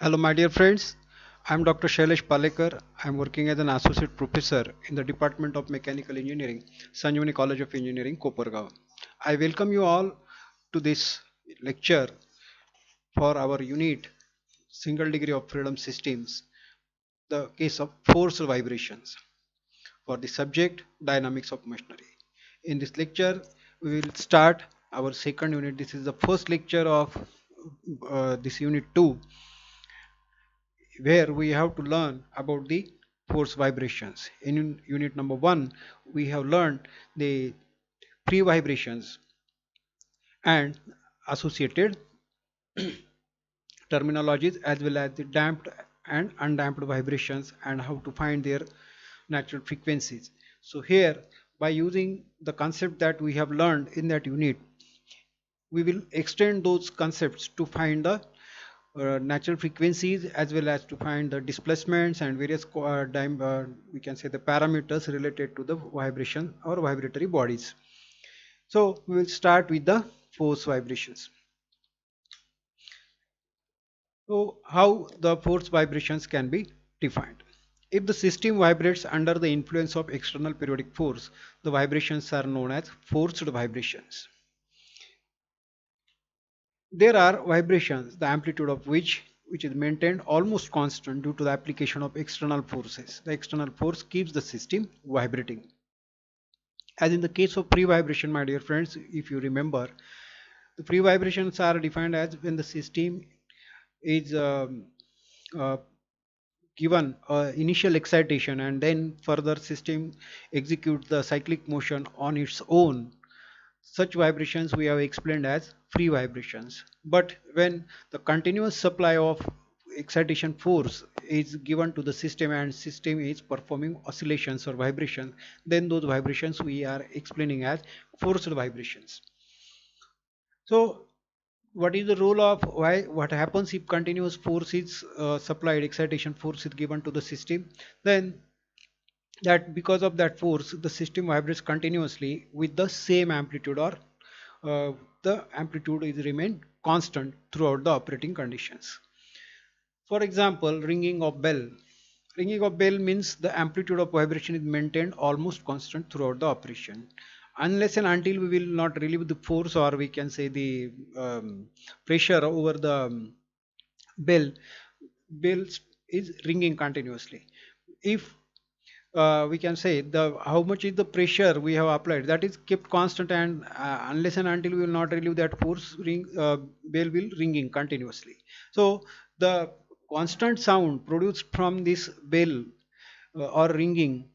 Hello, my dear friends. I'm Dr. Shailesh Palekar. I'm working as an associate professor in the Department of Mechanical Engineering, Sanjivani College of Engineering, Kopargaon. I welcome you all to this lecture for our unit Single Degree of Freedom Systems, the case of force vibrations for the subject Dynamics of Machinery. In this lecture, we will start our second unit. This is the first lecture of this unit 2, where we have to learn about the force vibrations. In unit number 1, we have learned the free vibrations and associated terminologies, as well as the damped and undamped vibrations and how to find their natural frequencies. So here, by using the concept that we have learned in that unit, we will extend those concepts to find the natural frequencies, as well as to find the displacements and various we can say the parameters related to the vibration or vibratory bodies. So we will start with the force vibrations. So how the force vibrations can be defined? If the system vibrates under the influence of external periodic force, the vibrations are known as forced vibrations. There are vibrations, the amplitude of which is maintained almost constant due to the application of external forces. The external force keeps the system vibrating. As in the case of free vibration, my dear friends, if you remember, the free vibrations are defined as when the system is uh, given initial excitation and then further system executes the cyclic motion on its own. Such vibrations we have explained as free vibrations. But when the continuous supply of excitation force is given to the system and system is performing oscillations or vibrations, then those vibrations we are explaining as forced vibrations. So what is the role of why what happens if continuous force is supplied, excitation force is given to the system? Then that because of that force the system vibrates continuously with the same amplitude, or uh, the amplitude is remain constant throughout the operating conditions. For example, ringing of bell. Ringing of bell means the amplitude of vibration is maintained almost constant throughout the operation, unless and until we will not relieve the force, or we can say the pressure over the bell. Bell is ringing continuously. If we can say the how much is the pressure we have applied, that is kept constant, and unless and until we will not relieve that force, bell will ringing continuously. So the constant sound produced from this bell or ringing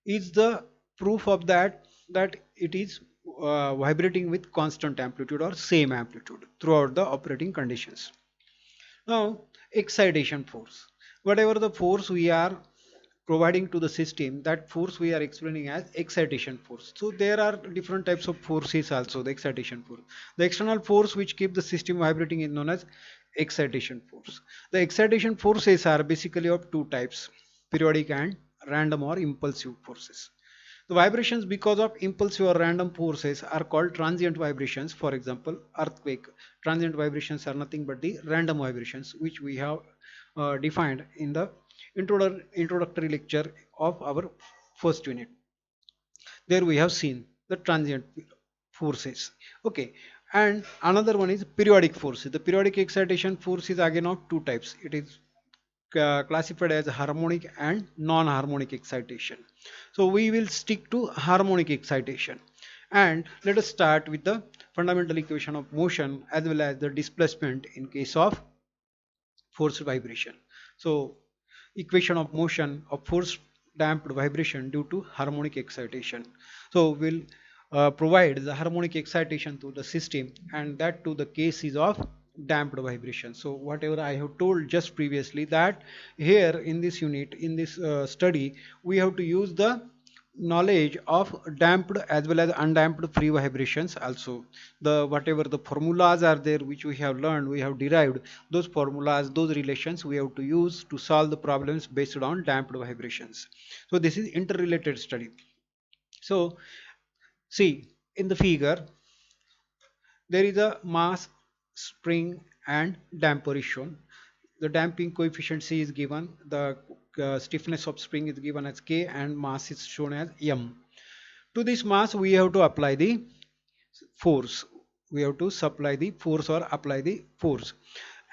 is the proof of that it is vibrating with constant amplitude or same amplitude throughout the operating conditions. Now, excitation force. Whatever the force we are providing to the system, that force we are explaining as excitation force. So there are different types of forces also, the excitation force. The external force which keep the system vibrating is known as excitation force. The excitation forces are basically of two types, periodic and random or impulsive forces. The vibrations because of impulsive or random forces are called transient vibrations. For example, earthquake. Transient vibrations are nothing but the random vibrations which we have defined in the introductory lecture of our first unit. There we have seen the transient forces. Okay, and another one is periodic forces. The periodic excitation force is again of two types. It is classified as harmonic and non-harmonic excitation. So we will stick to harmonic excitation, and let us start with the fundamental equation of motion as well as the displacement in case of forced vibration. So equation of motion of forced damped vibration due to harmonic excitation. So we'll provide the harmonic excitation to the system, and that to the case is of damped vibration. So whatever I have told just previously, that here in this unit, in this study, we have to use the knowledge of damped as well as undamped free vibrations also. The whatever the formulas are there which we have learned, we have derived those formulas, those relations we have to use to solve the problems based on damped vibrations. So this is interrelated study. So see, in the figure there is a mass, spring and damper is shown. the damping coefficient C is given, the stiffness of spring is given as K, and mass is shown as M. To this mass we have to apply the force. We have to supply the force or apply the force.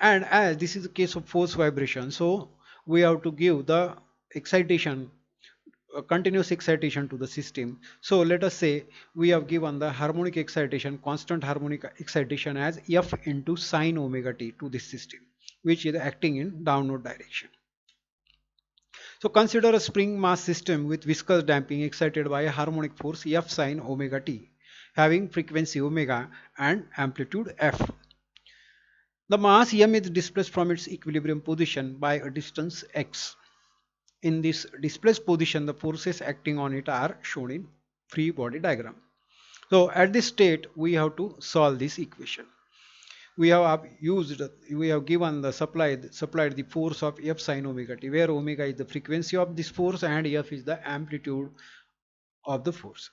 And as this is a case of force vibration, so we have to give the excitation, continuous excitation to the system. So let us say we have given the harmonic excitation, constant harmonic excitation as F into sine omega t to this system, which is acting in downward direction. So consider a spring mass system with viscous damping excited by a harmonic force F sine omega t, having frequency omega and amplitude F. The mass M is displaced from its equilibrium position by a distance x. In this displaced position, the forces acting on it are shown in free body diagram. So at this state, we have to solve this equation. We have given the supplied the force of F sine omega t, where omega is the frequency of this force and F is the amplitude of the force.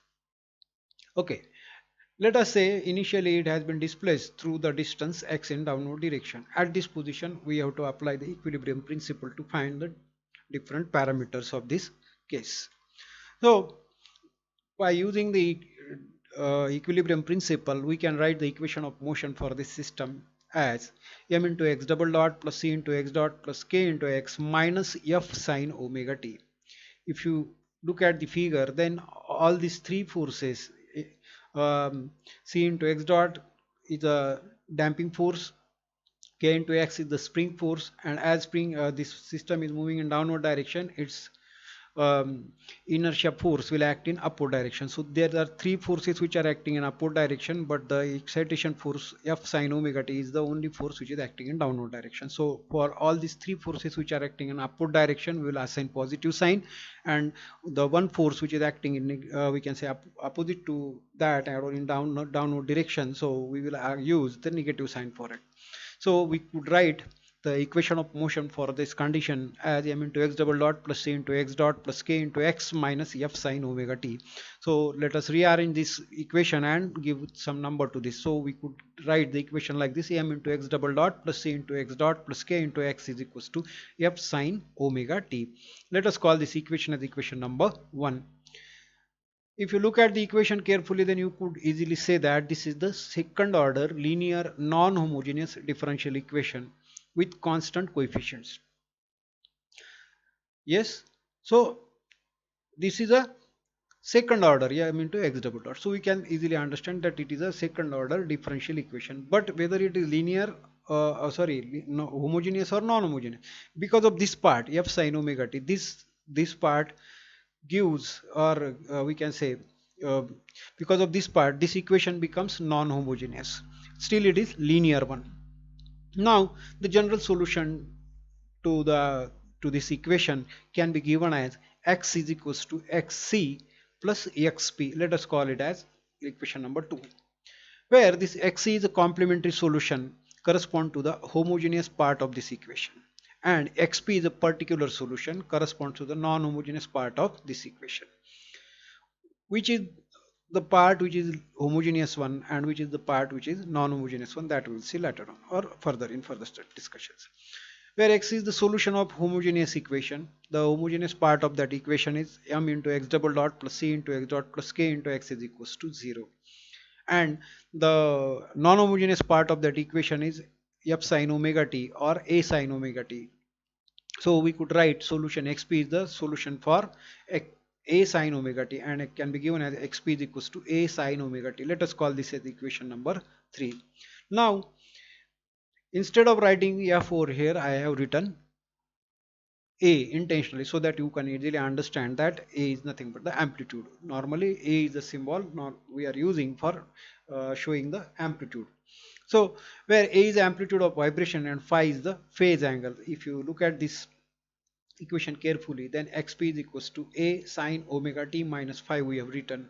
Okay, let us say initially it has been displaced through the distance x in downward direction. At this position, we have to apply the equilibrium principle to find the different parameters of this case. So by using the equilibrium principle, we can write the equation of motion for this system as m into x double dot plus c into x dot plus k into x minus f sine omega t. If you look at the figure, then all these three forces, c into x dot is a damping force, k into x is the spring force, and as spring this system is moving in downward direction, its inertia force will act in upward direction. So there are three forces which are acting in upward direction, but the excitation force F sine omega t is the only force which is acting in downward direction. So for all these three forces which are acting in upward direction, we will assign positive sign, and the one force which is acting in we can say opposite to that or in downward direction, so we will use the negative sign for it. So we could write the equation of motion for this condition as m into x double dot plus c into x dot plus k into x minus f sine omega t. So let us rearrange this equation and give some number to this. So we could write the equation like this: m into x double dot plus c into x dot plus k into x is equals to f sine omega t. Let us call this equation as equation number 1. If you look at the equation carefully, then you could easily say that this is the second order linear non-homogeneous differential equation with constant coefficients. Yes, so this is a second order, yeah, I mean to x double dot. So we can easily understand that it is a second order differential equation. But whether it is linear, no, homogeneous or non-homogeneous, because of this part f sine omega t, this part gives, or we can say uh, because of this part, this equation becomes non-homogeneous. Still it is linear one. Now the general solution to this equation can be given as x is equals to xc plus xp. Let us call it as equation number 2, where this xc is a complementary solution correspond to the homogeneous part of this equation, and xp is a particular solution corresponds to the non-homogeneous part of this equation. Which is the part which is homogeneous one and which is the part which is non-homogeneous one, that we will see later on or further in further discussions. Where x is the solution of homogeneous equation, the homogeneous part of that equation is m into x double dot plus c into x dot plus k into x is equals to 0, and the non-homogeneous part of that equation is f sine omega t or a sine omega t. So we could write solution xp is the solution for a sine omega t, and it can be given as xp is equals to a sine omega t. Let us call this as equation number 3. Now instead of writing f over here, I have written a intentionally so that you can easily understand that a is nothing but the amplitude. Normally a is the symbol we are using for showing the amplitude. So where a is amplitude of vibration and phi is the phase angle. If you look at this equation carefully, then xp is equals to a sine omega t minus phi we have written,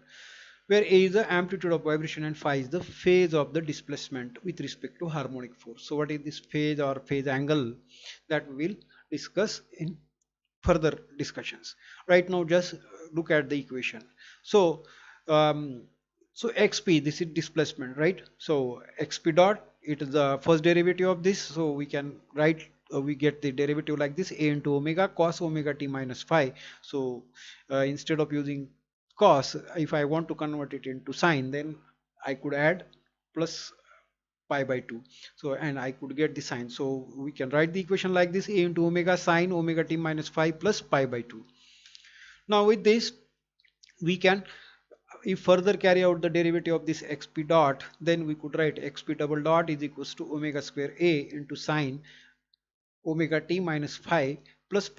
where a is the amplitude of vibration and phi is the phase of the displacement with respect to harmonic force. So what is this phase or phase angle, that we will discuss in further discussions. Right now just look at the equation. So so xp, this is displacement, right? So xp dot, it is the first derivative of this, so we can write we get the derivative like this: a into omega cos omega t minus phi. So instead of using cos, if I want to convert it into sine, then I could add plus pi by 2. So and I could get the sine. So we can write the equation like this: a into omega sine omega t minus phi plus pi by 2. Now with this we can, if further carry out the derivative of this xp dot, then we could write xp double dot is equals to omega square a into sine omega t minus phi plus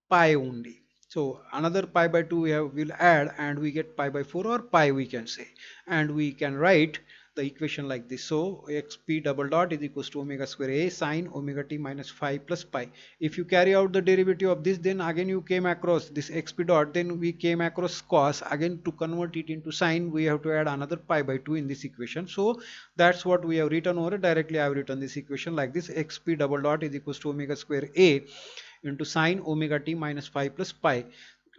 pi only. So another pi by 2 will add, and we get pi by 4 or pi we can say, and we can write the equation like this. So xp double dot is equals to omega square a sine omega t minus phi plus pi. If you carry out the derivative of this, then again you came across this xp dot, then we came across cos. Again, to convert it into sine, we have to add another pi by 2 in this equation. So that's what we have written over. Directly I have written this equation like this: xp double dot is equals to omega square a into sine omega t minus phi plus pi.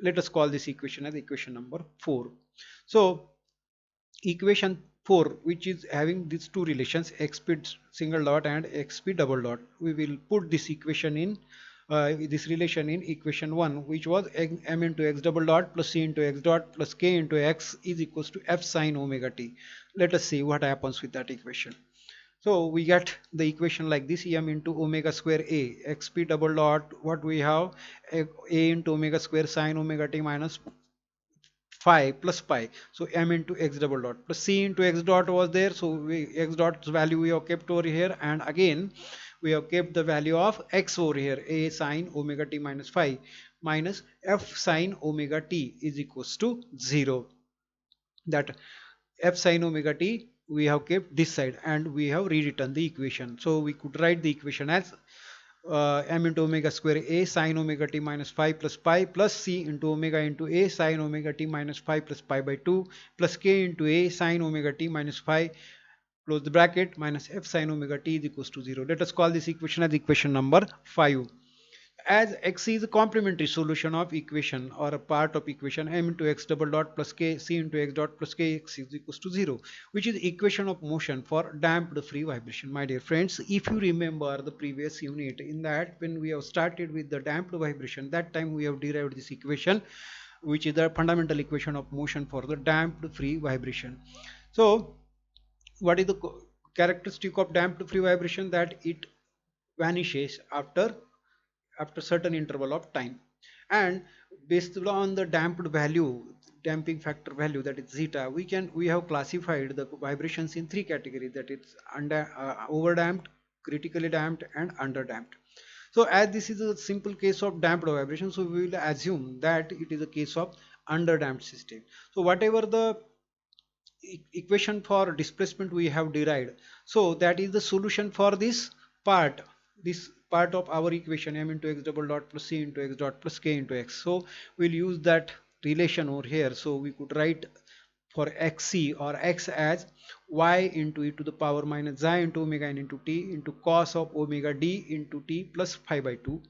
Let us call this equation as equation number 4. So equation 4, which is having these two relations, xp single dot and xp double dot, we will put this equation in this relation in equation 1, which was m into x double dot plus c into x dot plus k into x is equals to f sine omega t. Let us see what happens with that equation. So we get the equation like this: m into omega square a xp double dot, what we have, a into omega square sine omega t minus phi plus pi. So m into x double dot plus c into x dot was there, so x dot's value we have kept over here, and again we have kept the value of x over here, a sine omega t minus phi minus f sine omega t is equals to 0. That f sine omega t we have kept this side, and we have rewritten the equation. So we could write the equation as m into omega square a sine omega t minus phi plus pi plus c into omega into a sine omega t minus phi plus pi by 2 plus k into a sine omega t minus phi close the bracket minus f sine omega t is equals to 0. Let us call this equation as equation number 5. As x is a complementary solution of equation or a part of equation m into x double dot plus k c into x dot plus kx is equals to 0, which is equation of motion for damped free vibration. My dear friends, if you remember the previous unit, in that when we have started with the damped vibration, that time we have derived this equation, which is the fundamental equation of motion for the damped free vibration. So what is the characteristic of damped free vibration? That it vanishes after certain interval of time, and based on the damped value, damping factor value, that is zeta, we have classified the vibrations in three categories, that is over damped, critically damped, and under damped. So as this is a simple case of damped vibration, so we will assume that it is a case of under damped system. So whatever the equation for displacement we have derived, so that is the solution for this part of our equation, m into x double dot plus c into x dot plus k into x. So we'll use that relation over here. So we could write for xc or x as y into e to the power minus xi into omega n into t into cos of omega d into t plus phi by 2,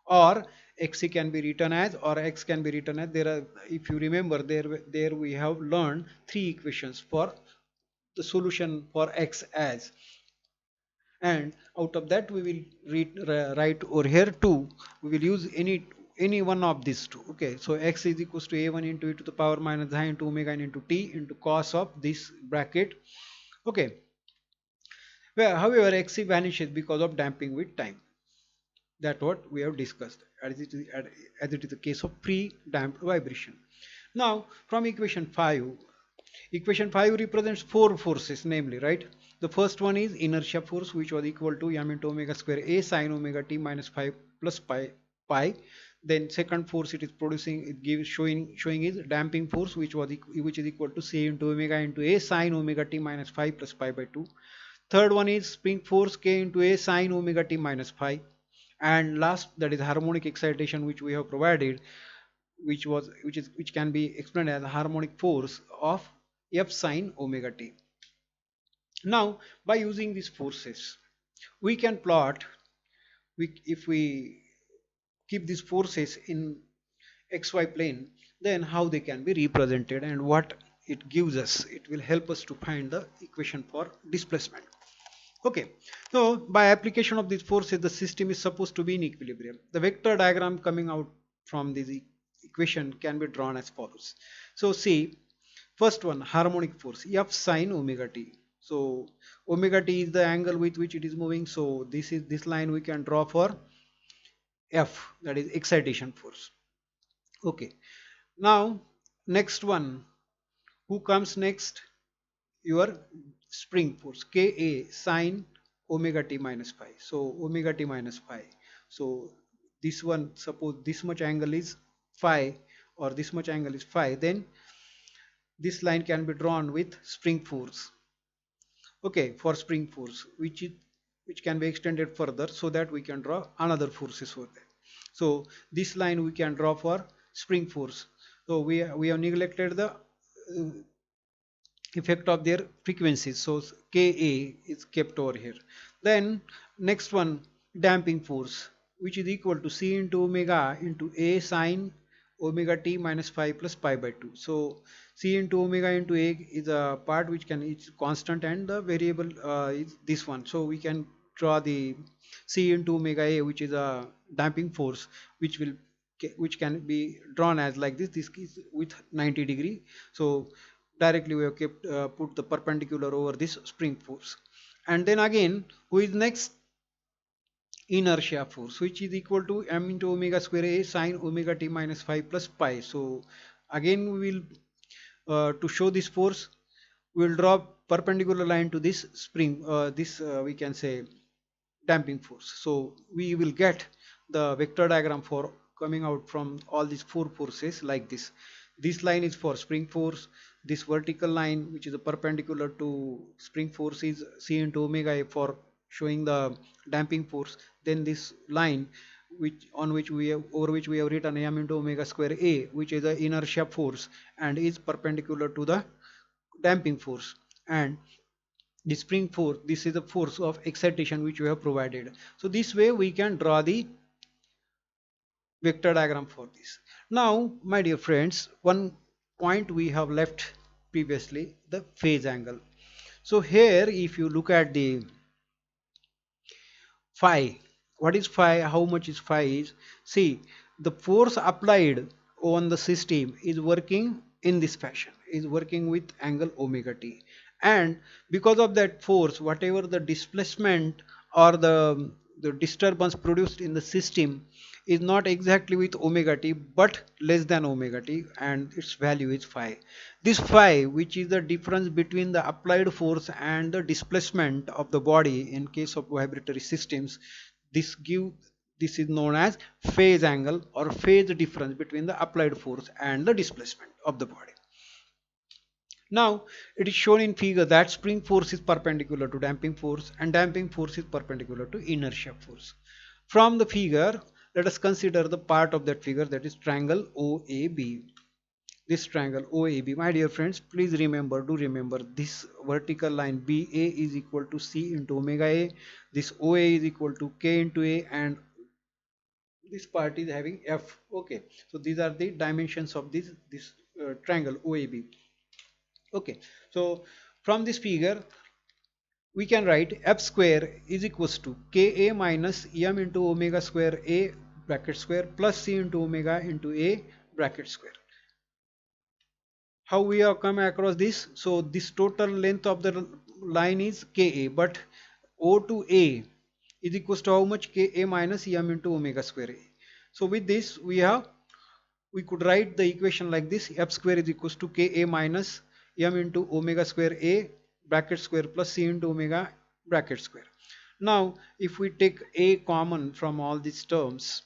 or xc can be written as, or x can be written as, there are, if you remember, there we have learned three equations for the solution for x as, and out of that we will write over here 2. We will use any one of these two. Okay, so x is equals to a1 into e to the power minus i into omega n into t into cos of this bracket. Okay, well, however xc vanishes because of damping with time. That what we have discussed, as it is the case of pre-damped vibration. Now from equation 5, equation 5 represents four forces, namely, right, the first one is inertia force, which was equal to m into omega square a sine omega t minus 5 plus pi. Then second force it is producing, it gives showing is damping force, which is equal to c into omega into a sine omega t minus 5 plus pi by 2. Third one is spring force, k into a sine omega t minus phi. And last, that is harmonic excitation, which we have provided, which can be explained as a harmonic force of f sine omega t. Now by using these forces we can plot, if we keep these forces in xy plane, then how they can be represented and what it gives us. It will help us to find the equation for displacement. Okay, so by application of these forces, the system is supposed to be in equilibrium. The vector diagram coming out from this equation can be drawn as follows. So see, first one, harmonic force, F sine omega t. So omega t is the angle with which it is moving. So this line we can draw for F, that is excitation force. Okay, now next one, who comes next? Your spring force, Ka sine omega t minus phi. So omega t minus phi. So this one, suppose this much angle is phi, or this much angle is phi, then this line can be drawn with spring force. Okay, for spring force, which can be extended further so that we can draw another forces over there. So this line we can draw for spring force. So we have neglected the effect of their frequencies, so Ka is kept over here. Then next one, damping force, which is equal to C into omega into A sine omega t minus phi plus pi by 2. So C into omega into A is a part which can, it's constant, and the variable is this one. So we can draw the C into omega A, which is a damping force, which can be drawn as like this is with 90 degree. So directly we have kept put the perpendicular over this spring force. And then again, who is next? Inertia force, which is equal to m into omega square A sine omega t minus phi plus pi. So again we will to show this force, we will draw perpendicular line to this spring, this we can say damping force. So we will get the vector diagram for coming out from all these four forces like this. This line is for spring force. This vertical line, which is a perpendicular to spring force, is C into omega A for showing the damping force. Then this line, which on which we have, over which we have written m into omega square A, which is the inertia force and is perpendicular to the damping force. And the spring force, this is the force of excitation which we have provided. So this way we can draw the vector diagram for this. Now my dear friends, one point we have left previously, the phase angle. So here if you look at the phi, what is phi, how much is phi is, see, the force applied on the system is working in this fashion, is working with angle omega t. And because of that force, whatever the displacement or the disturbance produced in the system is not exactly with omega t but less than omega t, and its value is phi. This phi, which is the difference between the applied force and the displacement of the body in case of vibratory systems, this is known as phase angle or phase difference between the applied force and the displacement of the body. Now it is shown in figure that spring force is perpendicular to damping force and damping force is perpendicular to inertia force. From the figure, let us consider the part of that figure, that is triangle OAB. This triangle OAB, my dear friends, please remember, do remember, this vertical line BA is equal to C into omega A, this OA is equal to K into A, and this part is having F. Okay, so these are the dimensions of this triangle OAB. Okay, so from this figure we can write F square is equals to Ka minus M into omega square A bracket square plus C into omega into A bracket square. How we have come across this? So this total length of the line is Ka, but O to A is equals to how much? Ka minus M into omega square A. So with this we could write the equation like this: F square is equals to Ka minus M into omega square A bracket square plus C into omega bracket square. Now if we take A common from all these terms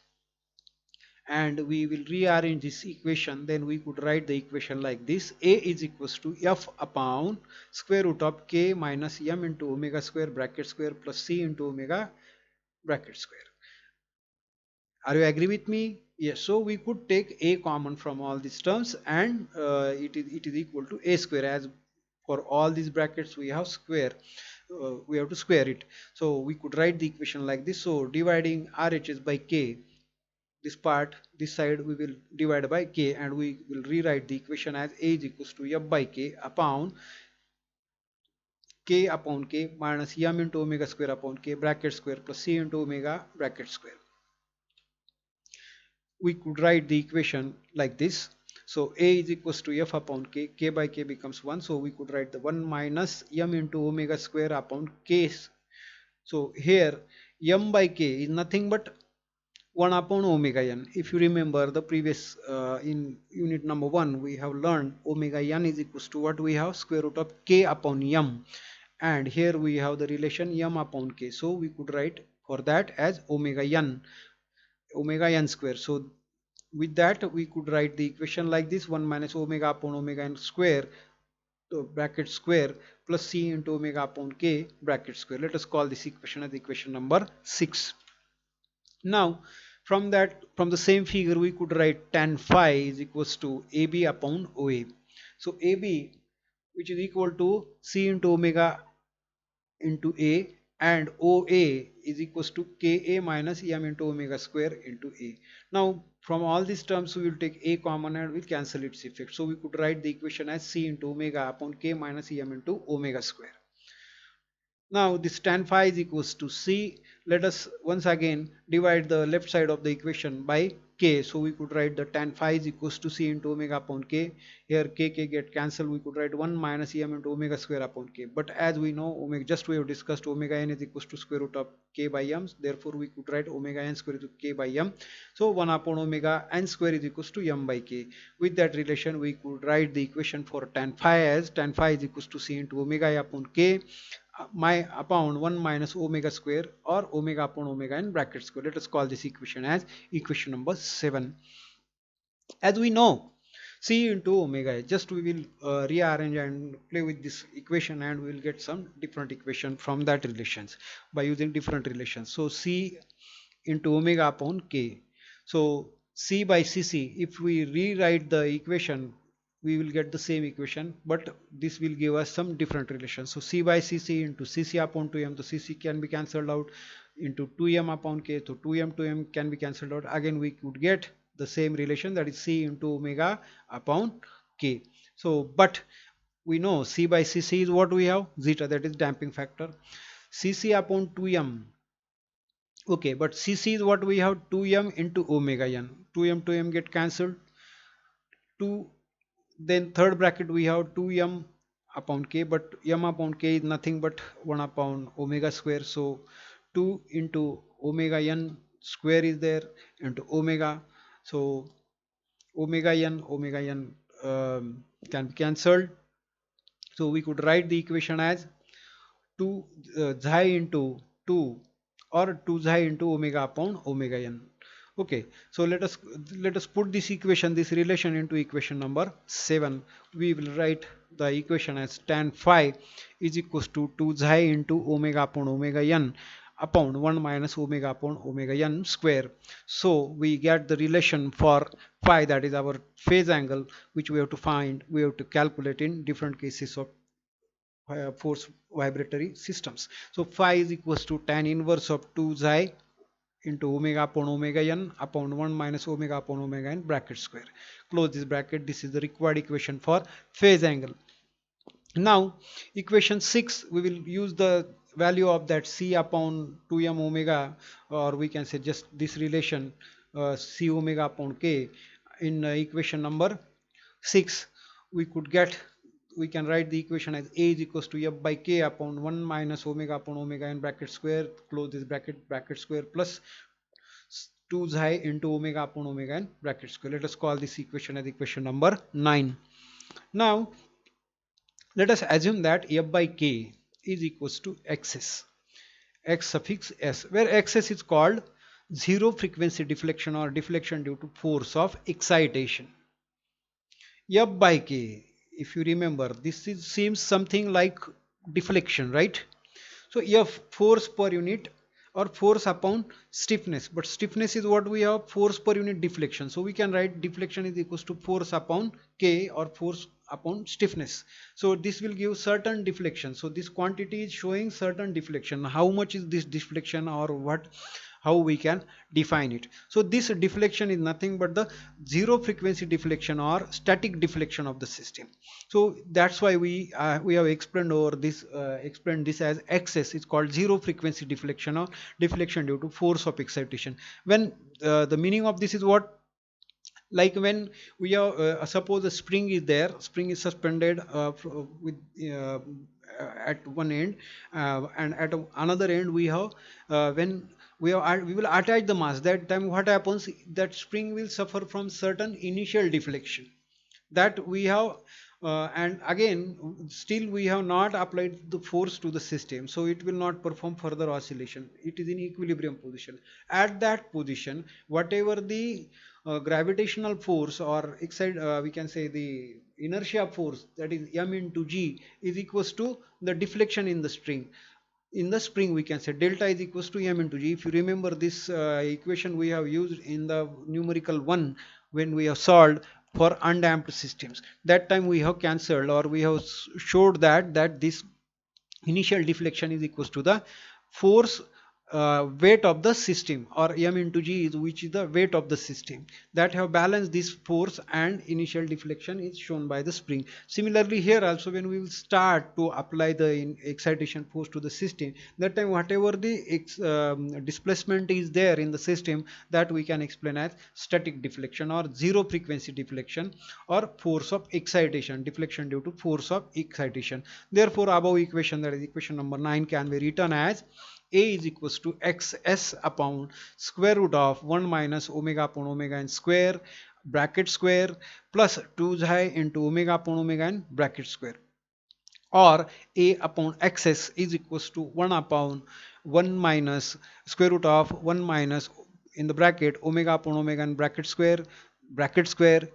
and we will rearrange this equation, then we could write the equation like this: A is equals to F upon square root of K minus M into omega square bracket square plus C into omega bracket square. Are you agree with me? Yes. So we could take A common from all these terms, and it is equal to A square, as for all these brackets we have square, we have to square it. So we could write the equation like this. So dividing RHS by K, this part, this side we will divide by K, and we will rewrite the equation as A is equals to F by K upon k upon k minus m into omega square upon k bracket square plus c into omega bracket square. We could write the equation like this. So a is equals to f upon k, k by k becomes 1. So we could write the 1 minus m into omega square upon k. So here m by k is nothing but 1 upon omega n. If you remember the previous in unit number 1 we have learned omega n is equals to what we have, square root of k upon m, and here we have the relation m upon k. So we could write for that as omega n square. So with that we could write the equation like this: 1 minus omega upon omega n square, so bracket square, plus c into omega upon k bracket square. Let us call this equation as equation number 6. Now from the same figure we could write tan phi is equals to ab upon oa. So ab, which is equal to c into omega into a, and OA is equals to Ka minus m into omega square into a. Now from all these terms we will take a common and we'll cancel its effect. So we could write the equation as c into omega upon k minus m into omega square. Now this tan phi is equals to c. Let us once again divide the left side of the equation by k. So we could write the tan phi is equals to c into omega upon k. Here k get cancelled. We could write 1 minus m into omega square upon k. But as we know, omega, just we have discussed, omega n is equals to square root of k by m. Therefore we could write omega n square is k by m. So 1 upon omega n square is equals to m by k. With that relation we could write the equation for tan phi as tan phi is equals to c into omega upon k my upon 1 minus omega square, or omega upon omega in bracket square. Let us call this equation as equation number 7. As we know, c into omega, just we will rearrange and play with this equation, and we will get some different equation from that relations by using different relations. So c into omega upon k. So c by cc, if we rewrite the equation we will get the same equation, but this will give us some different relations. So c by cc into cc upon 2m, the cc can be cancelled out, into 2m upon k, so 2m to m can be cancelled out. Again we could get the same relation, that is c into omega upon k. So but we know c by cc is what we have, zeta, that is damping factor. Cc upon 2m, okay, but cc is what we have, 2m into omega n. 2m to m get cancelled. 2, then third bracket we have 2m upon k, but m upon k is nothing but 1 upon omega square. So 2 into omega n square is there into omega. So omega n can be cancelled. So we could write the equation as 2 xi into 2, or 2 xi into omega upon omega n. Okay, so let us put this equation, this relation, into equation number 7. We will write the equation as tan phi is equals to 2 xi into omega upon omega n upon 1 minus omega upon omega n square. So we get the relation for phi, that is our phase angle, which we have to find, we have to calculate in different cases of force vibratory systems. So phi is equals to tan inverse of 2 xi into omega upon omega n upon 1 minus omega upon omega n bracket square. Close this bracket. This is the required equation for phase angle. Now equation 6, we will use the value of that c upon 2m omega, or we can say just this relation c omega upon k in equation number 6. We can write the equation as a is equals to f by k upon 1 minus omega upon omega n bracket square, close this bracket square, plus 2 xi into omega upon omega n bracket square. Let us call this equation as equation number 9. Now let us assume that f by k is equals to xs, x suffix s, where xs is called zero frequency deflection, or deflection due to force of excitation. F by k, if you remember, seems something like deflection, right? So F, force per unit, or force upon stiffness, but stiffness is what we have, force per unit deflection. So we can write deflection is equals to force upon k, or force upon stiffness. So this will give certain deflection. So this quantity is showing certain deflection. How much is this deflection, or what, how we can define it. So this deflection is nothing but the zero frequency deflection or static deflection of the system. So that's why we have explained this as XS. It's called zero frequency deflection or deflection due to force of excitation. When the meaning of this is what, like when we are suppose a spring is there, spring is suspended with at one end, and at another end we have when we will attach the mass. That time what happens, that spring will suffer from certain initial deflection that we have, and again still we have not applied the force to the system, so it will not perform further oscillation. It is in equilibrium position. At that position, whatever the gravitational force or we can say the inertia force, that is m into g, is equals to the deflection in the string. In the spring we can say delta is equals to m into g. If you remember this equation we have used in the numerical 1 when we have solved for undamped systems. That time we have cancelled, or we have showed that this initial deflection is equals to the force weight of the system, or m into g is which is the weight of the system, that have balanced this force, and initial deflection is shown by the spring. Similarly here also, when we will start to apply the excitation force to the system, that time whatever the displacement is there in the system, that we can explain as static deflection or zero frequency deflection, or force of excitation, deflection due to force of excitation. Therefore above equation, that is equation number 9, can be written as A is equals to xs upon square root of 1 minus omega upon omega n square bracket square plus 2 xi into omega upon omega n bracket square, or A upon xs is equals to 1 upon 1 minus square root of 1 minus in the bracket omega upon omega n bracket square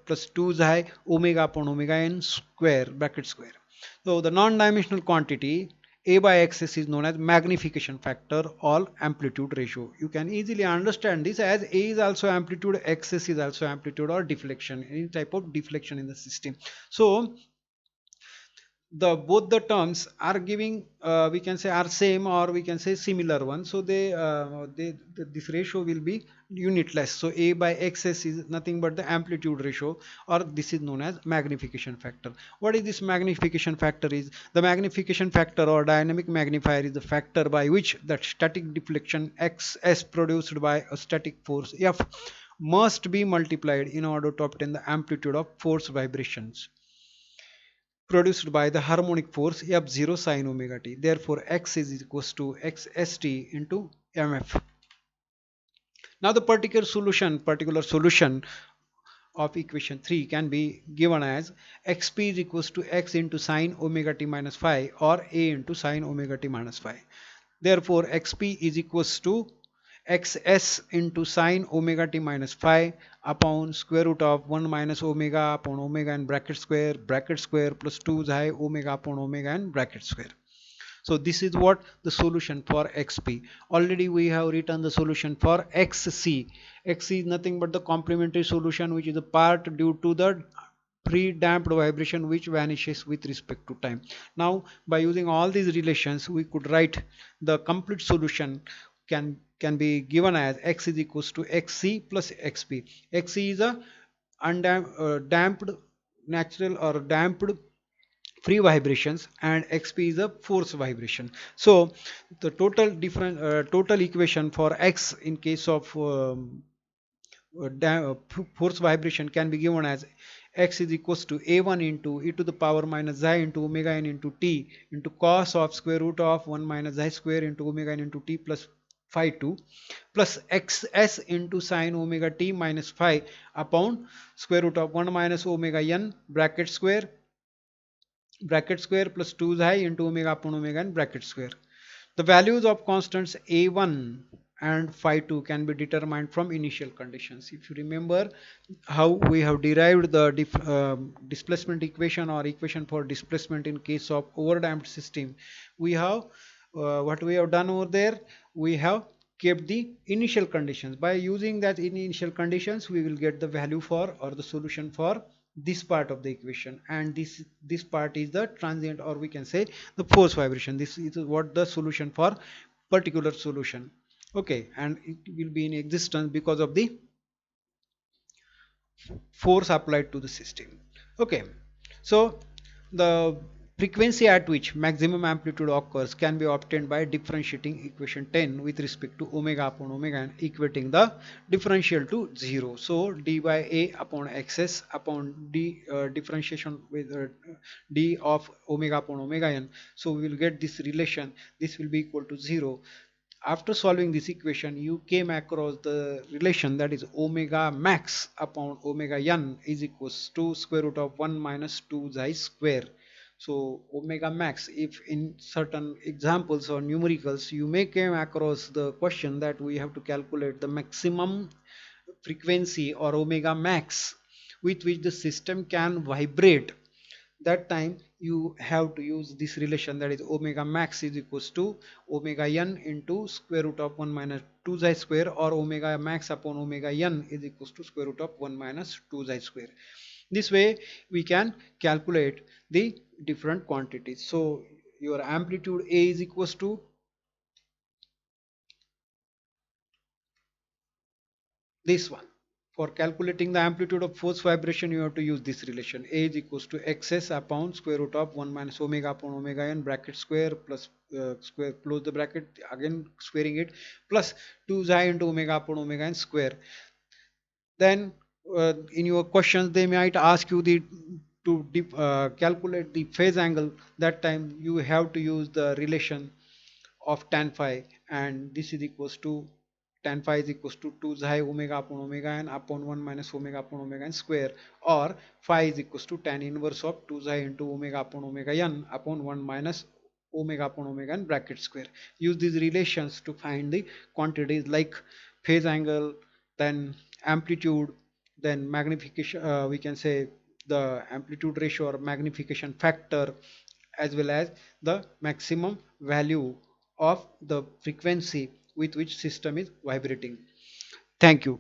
plus 2 xi omega upon omega n square bracket square. So the non-dimensional quantity A by xs is known as magnification factor or amplitude ratio. You can easily understand this as A is also amplitude, xs is also amplitude or deflection, any type of deflection in the system. So the both the terms are giving we can say are same, or we can say similar one. So this ratio will be unitless. So A by xs is nothing but the amplitude ratio, or this is known as magnification factor. What is this magnification factor? Is the magnification factor or dynamic magnifier is the factor by which that static deflection xs produced by a static force F must be multiplied in order to obtain the amplitude of force vibrations produced by the harmonic force F0 sine omega t. Therefore x is equals to xst into mf. Now the particular solution of equation 3 can be given as xp is equals to x into sine omega t minus phi, or a into sine omega t minus phi. Therefore xp is equals to xs into sine omega t minus phi upon square root of 1 minus omega upon omega and bracket square plus 2 xi omega upon omega and bracket square. So this is what the solution for xp. Already we have written the solution for xc. Xc is nothing but the complementary solution, which is a part due to the pre-damped vibration which vanishes with respect to time. Now by using all these relations, we could write the complete solution can be given as x is equals to xc plus xp. Xc is a damped natural or damped free vibrations, and xp is a force vibration. So the total equation for x in case of force vibration can be given as x is equals to a1 into e to the power minus xi into omega n into t into cos of square root of 1 minus xi square into omega n into t plus phi 2 plus xs into sine omega t minus phi upon square root of 1 minus omega n bracket square plus 2 xi into omega upon omega n bracket square. The values of constants a1 and phi 2 can be determined from initial conditions. If you remember how we have derived the displacement equation or equation for displacement in case of overdamped system, we have what we have done over there, we have kept the initial conditions. By using that initial conditions, we will get the value for or the solution for this part of the equation, and this part is the transient, or we can say the force vibration. This is what the solution for particular solution. Okay, and it will be in existence because of the force applied to the system. Okay, so the frequency at which maximum amplitude occurs can be obtained by differentiating equation 10 with respect to omega upon omega and equating the differential to 0. So d by a upon xs upon d differentiation with d of omega upon omega n. So we will get this relation. This will be equal to 0. After solving this equation, you came across the relation, that is omega max upon omega n is equals to square root of 1 minus 2 xi square. So omega max, if in certain examples or numericals you may came across the question that we have to calculate the maximum frequency or omega max with which the system can vibrate, that time you have to use this relation, that is omega max is equals to omega n into square root of 1 minus 2 xi square, or omega max upon omega n is equals to square root of 1 minus 2 xi square. This way we can calculate the different quantities. So your amplitude A is equals to this one. For calculating the amplitude of force vibration, you have to use this relation. A is equals to xs upon square root of 1 minus omega upon omega n bracket square plus square close the bracket, again squaring it, plus 2 xi into omega upon omega n square. Then in your questions they might ask you the to calculate the phase angle. That time you have to use the relation of tan phi, and this is equals to tan phi is equals to 2 xi omega upon omega n upon 1 minus omega upon omega n square, or phi is equals to tan inverse of 2 xi into omega upon omega n upon 1 minus omega upon omega n bracket square. Use these relations to find the quantities like phase angle, then amplitude, then magnification, we can say the amplitude ratio or magnification factor, as well as the maximum value of the frequency with which system is vibrating. Thank you.